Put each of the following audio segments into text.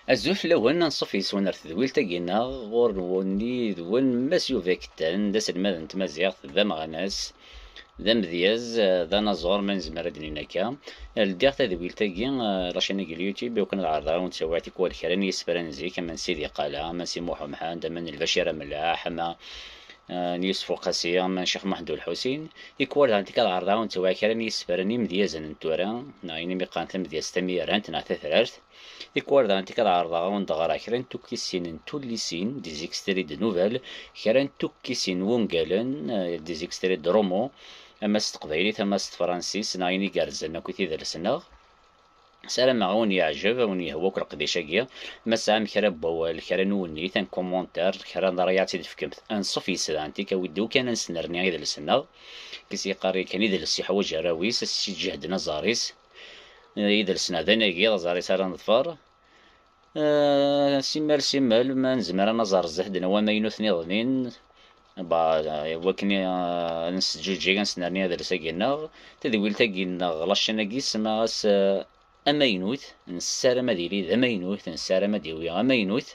الزوف لون نصف يسون تذويل تاقينا غور نوني ذون ماس يوفا كتان دا سلماد نتمازيغ ذا مغناس ذا مذياز ذا نزور من زمرد ليناكا الديغ تذويل تاقي راشانا اليوتيوب وكان العرضة ونتسوعتي كوال كران يسفرانزي كمان سيدي قالا من سي موحى محمد من البشيرة ملاح ما يوسف القاسية من شيخ محمد الحسين يكوال عندك العرضة ونتسوع كران يسفراني مذيازا نتورا نايني ميقان مذياز تميرانت نعثا ثلاث يكوار دانتي كالعرضة وندغرا كران توكيسين توليسين ديزيكستري دي نوفال كران توكيسين وونجالن ديزيكستري دي رومو اما استقبايلي تما فرانسيس نايني كارزنا كوتي درسنا سلام عون يعجب وني هوك القديشاكيا ما سام كرا بوال كرا نوني تان كومونتير كرا نضرياتي دفكمت انصف يسلانتي كودو كان نسنرني غير لسنا كيسي قاري كان يدرس حوايج راويس السي جهدنا زاريس يدرسنا ذناكي زاريس راه نظفر سيمال ما نزمر نزار زهدنا وما ينوثني ظنين با وكني نسجل نسنرني هذا لساكينا تدويل تاكينا غلاشنا كيس ما امينوث نسار ما ديري ذا مينوث نسار ما ديوي امينوث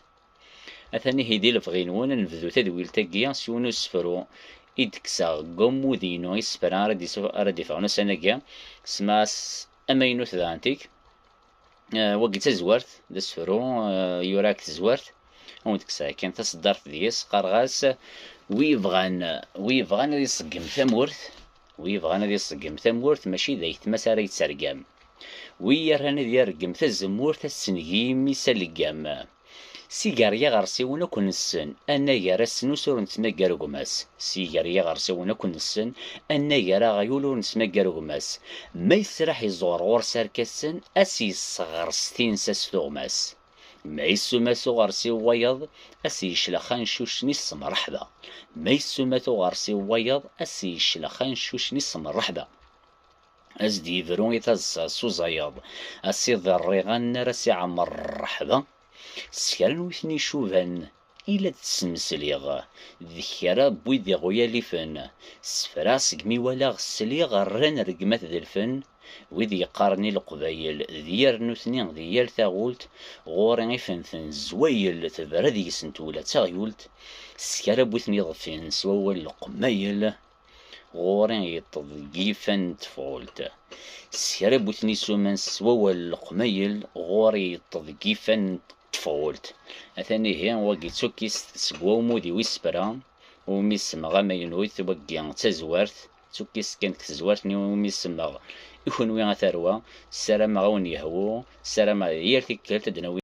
اثاني هيدي لفغينون نبذو تدويل تاكيا سيونو سفرو إدكسا قومو دينو يسفران ردي فغنو سنكيا سماس امينوث ذا انتيك وقت زوارت دا سفرو يوراك تزوارت ونتكسا كان تصدرت ديس قرغاس ويبغان اللي يصقم ثمورث ويبغان اللي يصقم ثمورث ماشي ذا يتمسار يتسرقام ويرهن ذي يرقم ثزمورث السنقيم يسلقام سيجاريا غارسيونا كون السن انا يرى السنوسور نتمقر قماس سيجاريا غارسيونا كون السن انا يرى غيولو نتمقر قماس ما يسرح يزور غور ساركسن اسي صغر ستين ساستوغماس ما يسوماسو غارسي ويض اسي يشلخان شوش نص مرحبا ما يسوماتو غارسي ويض اسي يشلخان شوش نص مرحبا ازدي فرون يتزا سوزايض اسي ضريغان راسي عمر مرحبا سكران ويثني شوفان إلا تسمسليغ ذكرا بويدي غويا لفن سفراس قمي ولا غسليغ ران رقمات ذي الفن وذي قارني القبايل ذيار نوثني ذيار ثاغولت غوري فنثن زويل تبردي سنتولا تاغيولت سكرا بويثني ضفين سوال القمايل غوري يطضقيفن تفولت سكرا بويثني سومن سوال القمايل غوري يطضقيفن تفولت اثاني هي واقي تسوكيس سقوا مودي ويسبرا وميس مغا ما ينويت وقي تزوارت تسوكيس كانت تزوارتني وميس مغا يكون وين ثروه السلام غاون يهوو السلام يرتي كلت دنوي